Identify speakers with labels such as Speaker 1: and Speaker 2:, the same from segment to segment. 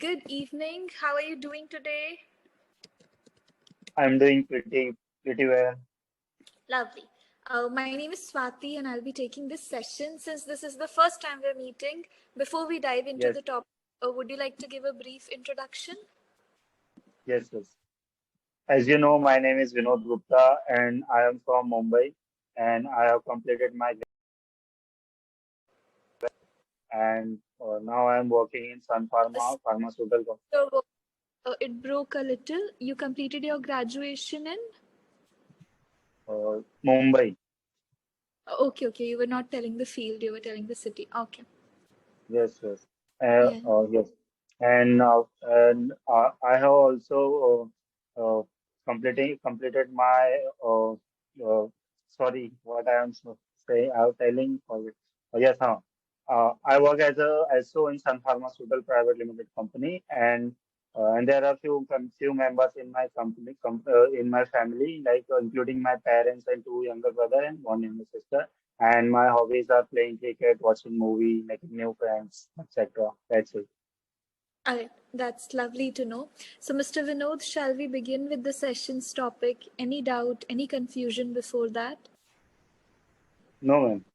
Speaker 1: Good evening. How are you doing today?
Speaker 2: I'm doing pretty well.
Speaker 1: Lovely. My name is Swati, and I'll be taking this session since this is the first time we're meeting. Before we dive into
Speaker 2: Yes,
Speaker 1: the topic, would you like to give a brief introduction?
Speaker 2: yes. As you know, my name is Vinod Gupta, and I am from Mumbai, and I have completed my and now I am working in Sun Pharma pharmaceutical
Speaker 1: So it broke a little. You completed your graduation in?
Speaker 2: Mumbai.
Speaker 1: Okay. You were not telling the field, you were telling the city. Okay.
Speaker 2: Yes.
Speaker 1: Yeah.
Speaker 2: Yes, and I have also completed my sorry, what I am saying. I am telling for it. Yes, I work as a SO in Sun Pharmaceutical Private Limited company, and there are few members in my company in my family, like including my parents and two younger brother and one younger sister. And my hobbies are playing cricket, watching movie, making new friends, etc. That's it.
Speaker 1: All right, that's lovely to know. So, Mr. Vinod, shall we begin with the session's topic? Any doubt, any confusion before that?
Speaker 2: No, man.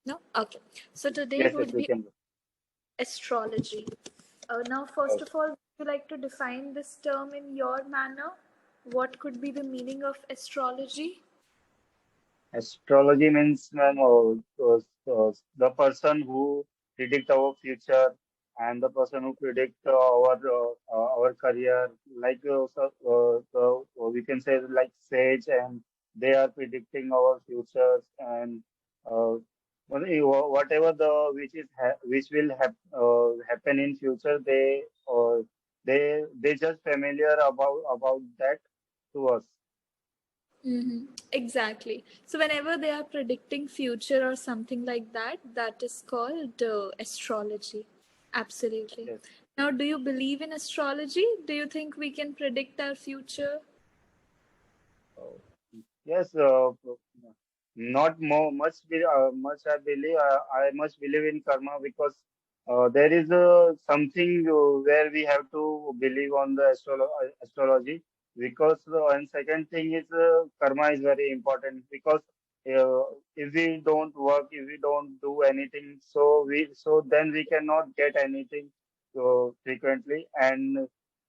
Speaker 1: No? Okay. So, today
Speaker 2: Yes,
Speaker 1: would
Speaker 2: we
Speaker 1: be
Speaker 2: can.
Speaker 1: astrology. Now, first
Speaker 2: Uh,
Speaker 1: of all, would you like to define this term in your manner? What could be the meaning of astrology?
Speaker 2: Astrology means, man, the person who predict our future and the person who predict our career, like we can say like sage, and they are predicting our futures and uh, whatever the which will happen in future. They just familiar about that to us.
Speaker 1: Exactly. So, whenever they are predicting future or something like that, that is called astrology. Absolutely.
Speaker 2: Yes.
Speaker 1: Now, do you believe in astrology? Do you think we can predict our future?
Speaker 2: Uh, Yes, not more much. I believe I much believe in karma because there is something where we have to believe on the astrology because and second thing is karma is very important because uh, if we don't work, if we don't do anything, so then we cannot get anything frequently, and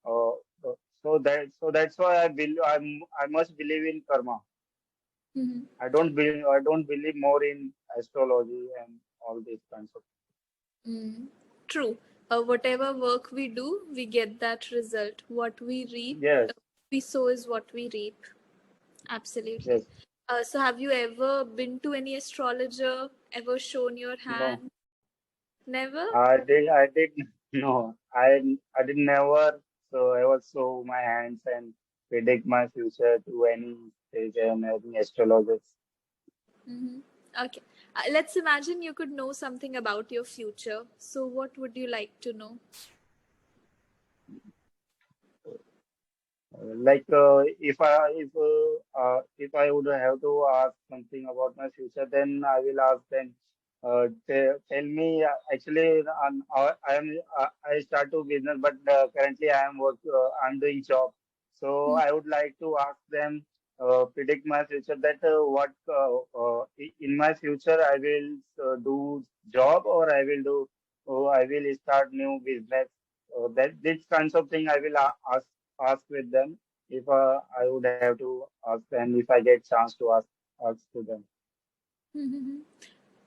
Speaker 2: uh, that's why I must believe in karma.
Speaker 1: Mhm.
Speaker 2: I don't believe more in astrology and all these kinds of.
Speaker 1: Mm, true. Whatever work we do, we get that result. What we reap,
Speaker 2: Yes,
Speaker 1: we sow is what we reap. Absolutely.
Speaker 2: yes.
Speaker 1: So, have you ever been to any astrologer? Ever shown your
Speaker 2: No,
Speaker 1: hand? Never?
Speaker 2: I did no. I did never. So I was show my hands and predict my future to any stage and any astrologers.
Speaker 1: Mm-hmm. Okay. Let's imagine you could know something about your future. So, what would you like to know?
Speaker 2: Like if I would have to ask something about my future, then I will ask them. Tell me actually, I start to business, but currently I'm doing job. So I would like to ask them predict my future that in my future I will do job or I will start new business. That this kinds of thing I will ask with them if I would have to ask them if I get chance to ask to them.
Speaker 1: Mm-hmm.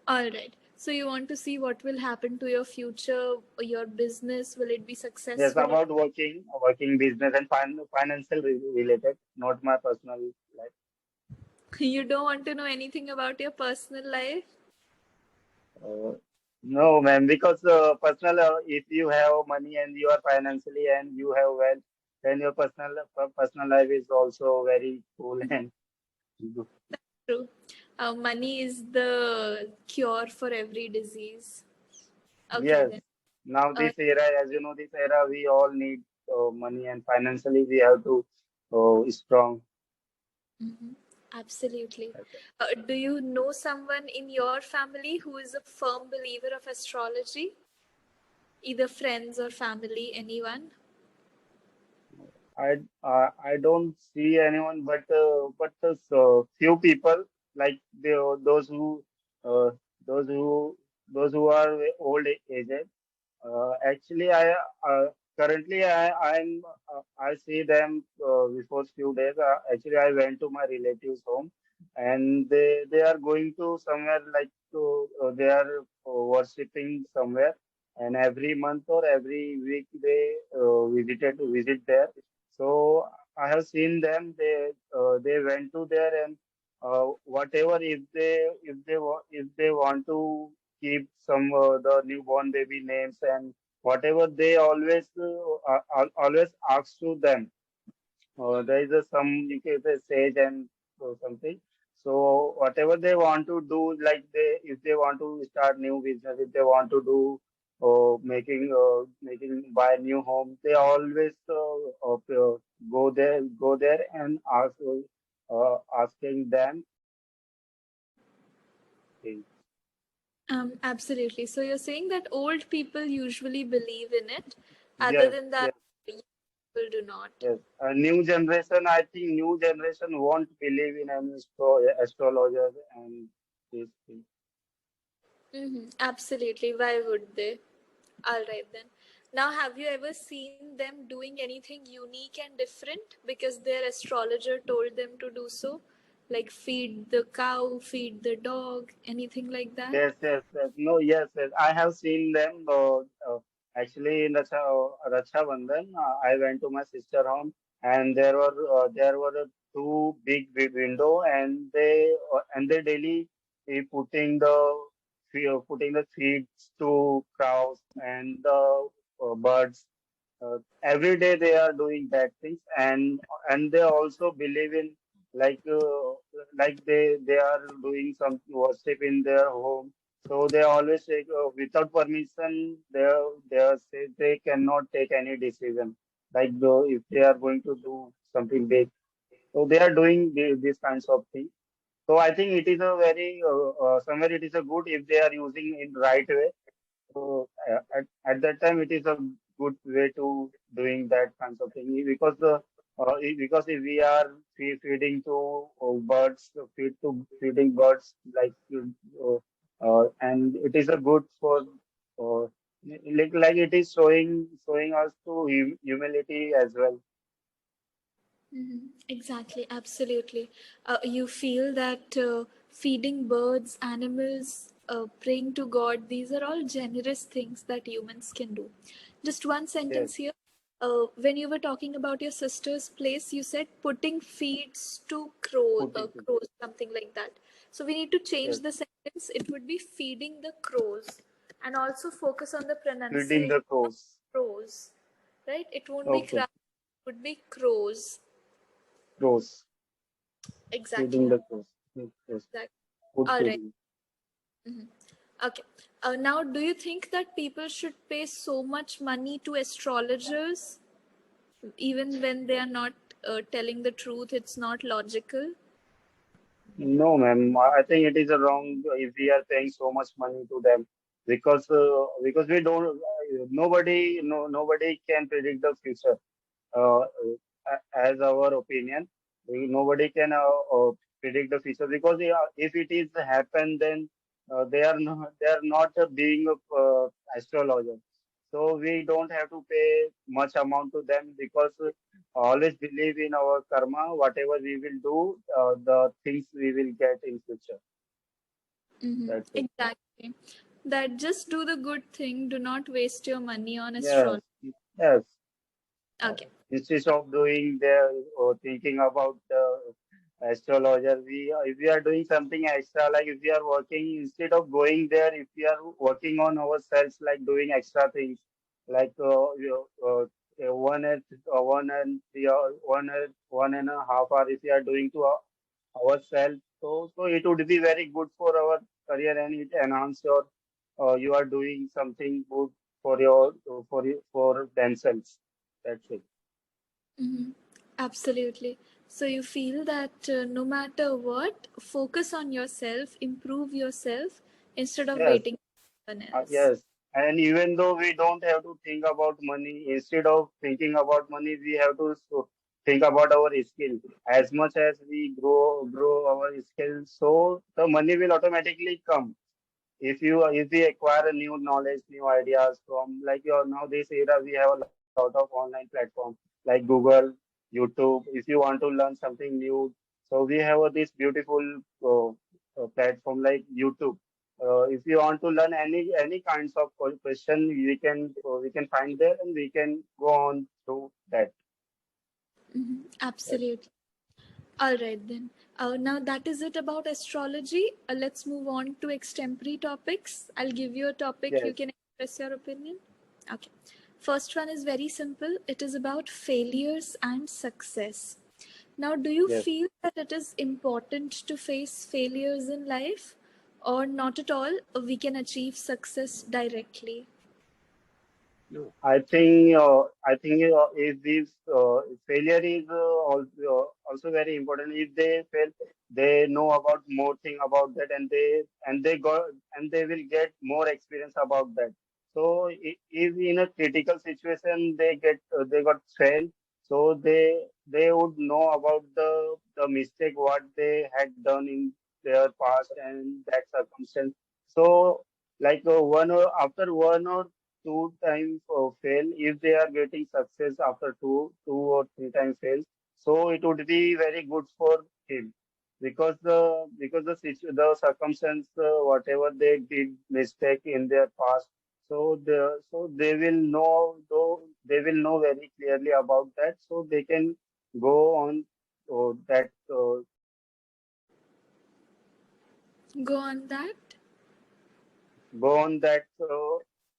Speaker 1: All right. So, you want to see what will happen to your future, your business? Will it be
Speaker 2: Yes,
Speaker 1: successful?
Speaker 2: about working business and financial related, not my personal life.
Speaker 1: You don't want to know anything about your personal life?
Speaker 2: Uh, no, ma'am, because personal, if you have money and you are financially and you have wealth, then your personal life is also very cool and good.
Speaker 1: True. Money is the cure for every disease. Okay,
Speaker 2: Yes.
Speaker 1: then.
Speaker 2: Now
Speaker 1: Uh,
Speaker 2: this era, as you know, this era we all need money and financially we have to strong.
Speaker 1: mhm. Absolutely. Do you know someone in your family who is a firm believer of astrology? Either friends or family, anyone?
Speaker 2: I don't see anyone, but few people like those who uh, those who those who are old aged. Actually, currently I see them before few days. Actually, I went to my relatives' home, and they are going to somewhere like they are worshipping somewhere, and every month or every week they visit there. So I have seen them. They went to there and whatever if they want to keep some the newborn baby names and whatever they always ask to them. There is some you can say sage and something. So whatever they want to do, like they if they want to start new business, if they want to do making buy new home, they always go there and asking them things.
Speaker 1: Absolutely. So you're saying that old people usually believe in it. Other
Speaker 2: Yes,
Speaker 1: than that,
Speaker 2: yes.
Speaker 1: young people do not.
Speaker 2: Yes, a new generation. I think new generation won't believe in any astrologers and these things.
Speaker 1: Absolutely. Why would they? All right then. Now, have you ever seen them doing anything unique and different because their astrologer told them to do so? Like feed the cow, feed the dog, anything like that?
Speaker 2: Yes, yes, yes. No, yes, yes. I have seen them. Actually, in Raksha Bandhan, I went to my sister home, and there were two big window, and they daily putting the feeds to cows and the birds. Every day they are doing that things, and they also believe in like uh, like they are doing some worship in their home. So they always take without permission. They say they cannot take any decision. Like if they are going to do something big, so they are doing these kinds of things. So I think it is a very somewhere it is a good if they are using in right way. So at that time, it is a good way to doing that kinds of thing because if we are feeding to birds, feeding birds and it is a good for like it is showing us to humility as well.
Speaker 1: Exactly, absolutely. You feel that feeding birds, animals, praying to God, these are all generous things that humans can do. Just one
Speaker 2: Yes.
Speaker 1: sentence here. When you were talking about your sister's place, you said putting feeds to
Speaker 2: Putting
Speaker 1: crows, something like that. So we need to change
Speaker 2: yes,
Speaker 1: the sentence. It would be feeding the crows, and also focus on the
Speaker 2: feeding
Speaker 1: pronunciation
Speaker 2: the
Speaker 1: of
Speaker 2: crows.
Speaker 1: crows. Right? It won't be
Speaker 2: Okay,
Speaker 1: crows. It would be crows.
Speaker 2: crows. Feeding
Speaker 1: Exactly.
Speaker 2: the crows. Yes, yes.
Speaker 1: Exactly.
Speaker 2: Food
Speaker 1: All right.
Speaker 2: feeding.
Speaker 1: Okay. Now, do you think that people should pay so much money to astrologers, even when they are not telling the truth? It's not logical.
Speaker 2: No, ma'am. I think it is a wrong if we are paying so much money to them because we don't. Nobody, no, nobody can predict the future. As our opinion, nobody can predict the future because if it is happen, then they are not being astrologer. So we don't have to pay much amount to them because always believe in our karma. Whatever we will do, the things we will get in future. That's it.
Speaker 1: Exactly. That just do the good thing. Do not waste your money on
Speaker 2: Yes,
Speaker 1: astrology.
Speaker 2: yes. Uh,
Speaker 1: Okay.
Speaker 2: Instead of doing their or thinking about the astrologer, if we are doing something extra, like if we are working instead of going there, if we are working on ourselves, like doing extra things, like 1 and 1 and 1 and a half hour, if we are doing to ourselves, so it would be very good for our career and it enhance your you are doing something good for themselves. That's it.
Speaker 1: Absolutely. So you feel that no matter what, focus on yourself, improve yourself instead of
Speaker 2: Yes,
Speaker 1: waiting for someone else.
Speaker 2: yes. And even though we don't have to think about money, instead of thinking about money, we have to think about our skill. As much as we grow our skill, so the money will automatically come. If we acquire a new knowledge, new ideas from like your now this era, we have a lot of online platforms like Google, YouTube. If you want to learn something new, so we have this beautiful platform like YouTube. If you want to learn any kinds of question, we can find there and we can go on through that. Yes,
Speaker 1: Absolutely. All right, then. Now that is it about astrology. Let's move on to extempore topics. I'll give you a topic, you
Speaker 2: yes,
Speaker 1: can express your opinion. Okay. First one is very simple. It is about failures and success. Now, do you
Speaker 2: yes.
Speaker 1: feel that it is important to face failures in life, or not at all? We can achieve success directly.
Speaker 2: No, I think if this failure is also very important. If they fail, they know about more thing about that, and they got and they will get more experience about that. So if in a critical situation they got failed, so they would know about the mistake what they had done in their past and that circumstance. So like after 1 or 2 times fail, if they are getting success after two or three times fails, so it would be very good for him because the circumstance whatever they did mistake in their past, so they will know though they will know very clearly about that, so they can go on that
Speaker 1: Go on that.
Speaker 2: go on that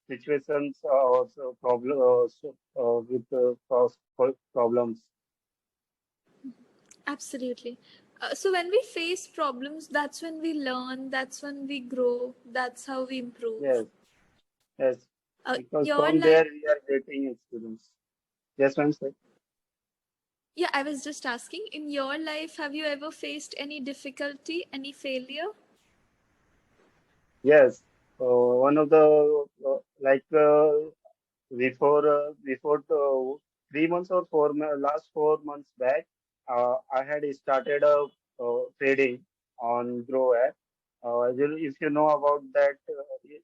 Speaker 2: situations also problem with problems.
Speaker 1: Absolutely. So when we face problems, that's when we learn, that's when we grow, that's how we improve.
Speaker 2: Yes, yes,
Speaker 1: In
Speaker 2: because
Speaker 1: your
Speaker 2: from
Speaker 1: life,
Speaker 2: there we are getting experience. Yes, I'm saying.
Speaker 1: yeah, I was just asking, in your life, have you ever faced any difficulty, any failure?
Speaker 2: Yes, one of the before 3 months or last 4 months back, I had started a trading on Grow app. If you know about that,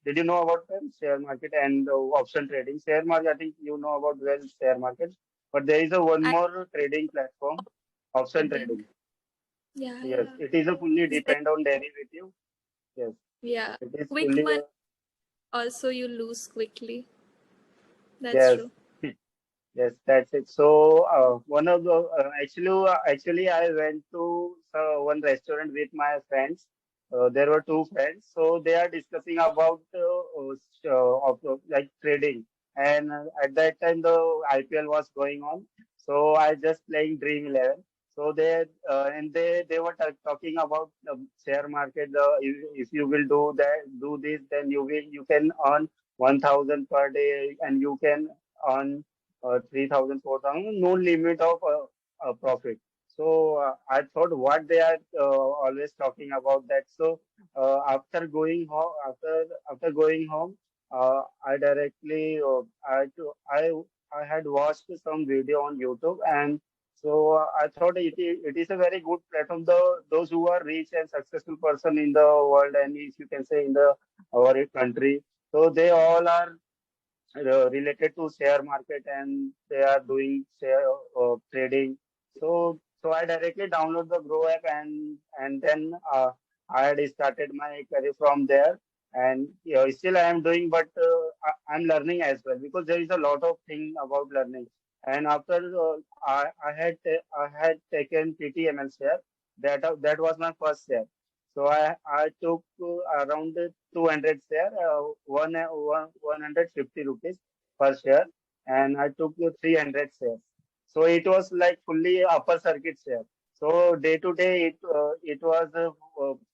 Speaker 2: did you know about them? Share market and option trading. Share market, I think you know about well share market, but there is a one
Speaker 1: I
Speaker 2: more trading platform, option
Speaker 1: trading.
Speaker 2: trading.
Speaker 1: Yeah,
Speaker 2: Yes,
Speaker 1: yeah.
Speaker 2: it is a fully
Speaker 1: It's very,
Speaker 2: depend on derivative. Yes,
Speaker 1: yeah.
Speaker 2: it is
Speaker 1: Quick
Speaker 2: fully
Speaker 1: money, also you lose quickly. That's
Speaker 2: yes.
Speaker 1: true.
Speaker 2: Yes, that's it. So, one of the actually, I went to one restaurant with my friends. There were two friends, so they are discussing about like trading. And at that time, the IPL was going on, so I just playing Dream 11. So they were talking about the share market. If you will do this, then you can earn 1,000 per day, and you can earn 3,000, 4,000, no limit of profit. So I thought what they are always talking about that. So after going home, I directly I had watched some video on YouTube, and so I thought it is a very good platform. Those who are rich and successful person in the world, and if you can say in the our country, so they all are related to share market and they are doing share trading. So I directly download the Grow app, and then I had started my career from there. And still I am doing, but I'm learning as well because there is a lot of thing about learning. And after I had taken PTML share. That was my first share. So I took around 200 share, 150 rupees per share, and I took 300 shares. So it was like fully upper circuit share. So day to day, it was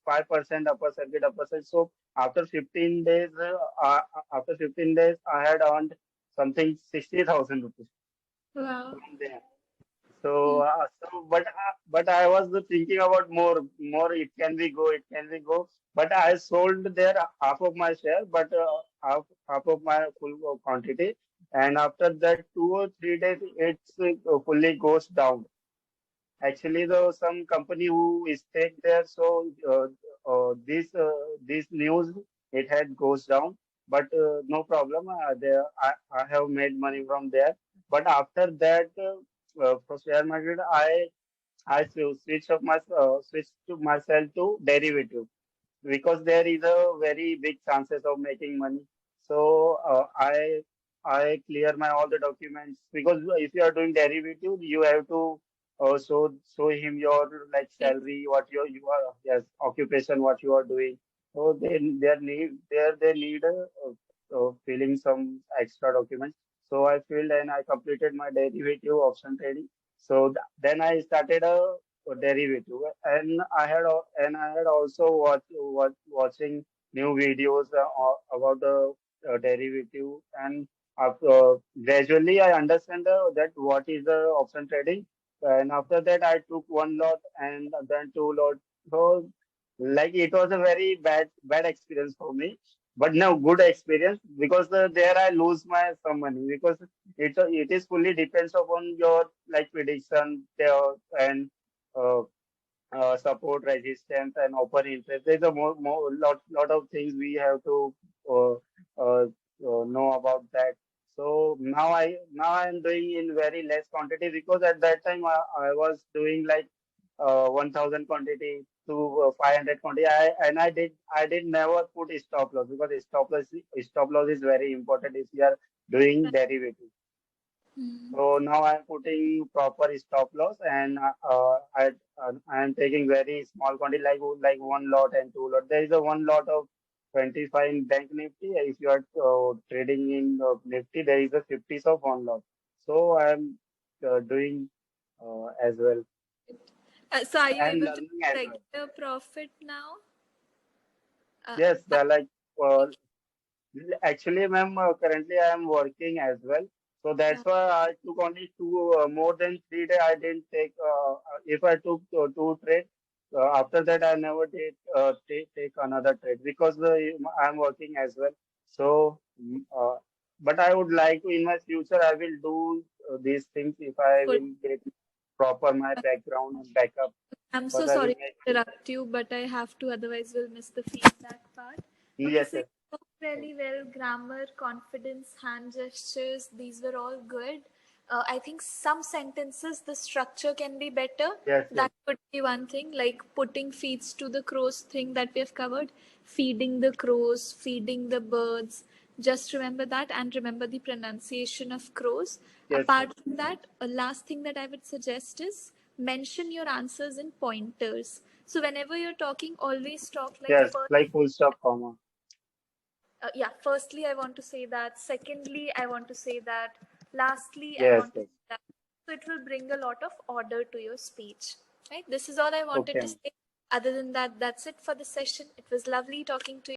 Speaker 2: 5% upper circuit. So after 15 days, after 15 days, I had earned something 60,000 rupees
Speaker 1: Wow.
Speaker 2: from there. So, but but I was thinking about more. It can be go, it can be go. But I sold there half of my share, but half of my full quantity. And after that, 2 or 3 days, it's fully goes down. Actually, though, some company who is take there, so this news it had goes down, but no problem. There, I have made money from there. But after that, for share market, switch to myself to derivative because there is a very big chances of making money. So I clear my all the documents because if you are doing derivative, you have to show him your like
Speaker 1: Right.
Speaker 2: salary, what you are yes occupation, what you are doing. So they need filling some extra documents. So I filled and I completed my derivative option trading. So then I started a derivative, and I had also watching new videos about the derivative, and gradually I understand that what is the option trading, and after that I took one lot and then two lot. So like it was a very bad experience for me, but now good experience because there I lose my some money because it is fully depends upon your like prediction there and uh, support resistance and open interest. There's a lot of things we have to uh, know about that. So now I'm doing in very less quantity because at that time I was doing like 1,000 quantity to 500 quantity. I did never put stop loss because stop loss is very important if you are doing derivative.
Speaker 1: Hmm.
Speaker 2: So now I'm putting proper stop loss and I am taking very small quantity like one lot and two lot. There is a one lot of 25 in bank nifty. If you are trading in nifty, there is a 50 of one lot. So I am doing as well
Speaker 1: So are you
Speaker 2: and
Speaker 1: able to
Speaker 2: learning as
Speaker 1: do
Speaker 2: well.
Speaker 1: regular profit now?
Speaker 2: Yes,
Speaker 1: Are
Speaker 2: they're like
Speaker 1: you
Speaker 2: uh,
Speaker 1: making?
Speaker 2: actually, ma'am, currently I am working as well. So
Speaker 1: Yeah.
Speaker 2: that's why I took only two, more than 3 days. I didn't take, if I took two trade, after that I never did take another trade because I'm working as well. So, but I would like to, in my future, I will do these things if I
Speaker 1: Good.
Speaker 2: will get proper my background and backup
Speaker 1: I'm so
Speaker 2: because I will
Speaker 1: sorry
Speaker 2: make,
Speaker 1: to interrupt you, but I have to, otherwise we'll miss the feedback part. Okay,
Speaker 2: yes,
Speaker 1: so you
Speaker 2: yes,
Speaker 1: spoke really well. Grammar, confidence, hand gestures, these were all good. I think some sentences, the structure can be better.
Speaker 2: yes, yes,
Speaker 1: That could be one thing, like putting feeds to the crows thing that we have covered, feeding the crows, feeding the birds. Just remember that and remember the pronunciation of crows.
Speaker 2: yes, yes,
Speaker 1: Apart from that, a last thing that I would suggest is mention your answers in pointers. So whenever you're talking, always talk like
Speaker 2: yes,
Speaker 1: first.
Speaker 2: like full stop, comma.
Speaker 1: Yeah, firstly, I want to say that. Secondly, I want to say that. Lastly, I
Speaker 2: Yes,
Speaker 1: want to
Speaker 2: yes.
Speaker 1: say that. So it will bring a lot of order to your speech. Right? This is all I wanted to
Speaker 2: Okay.
Speaker 1: say. Other than that, that's it for the session. It was lovely talking to you.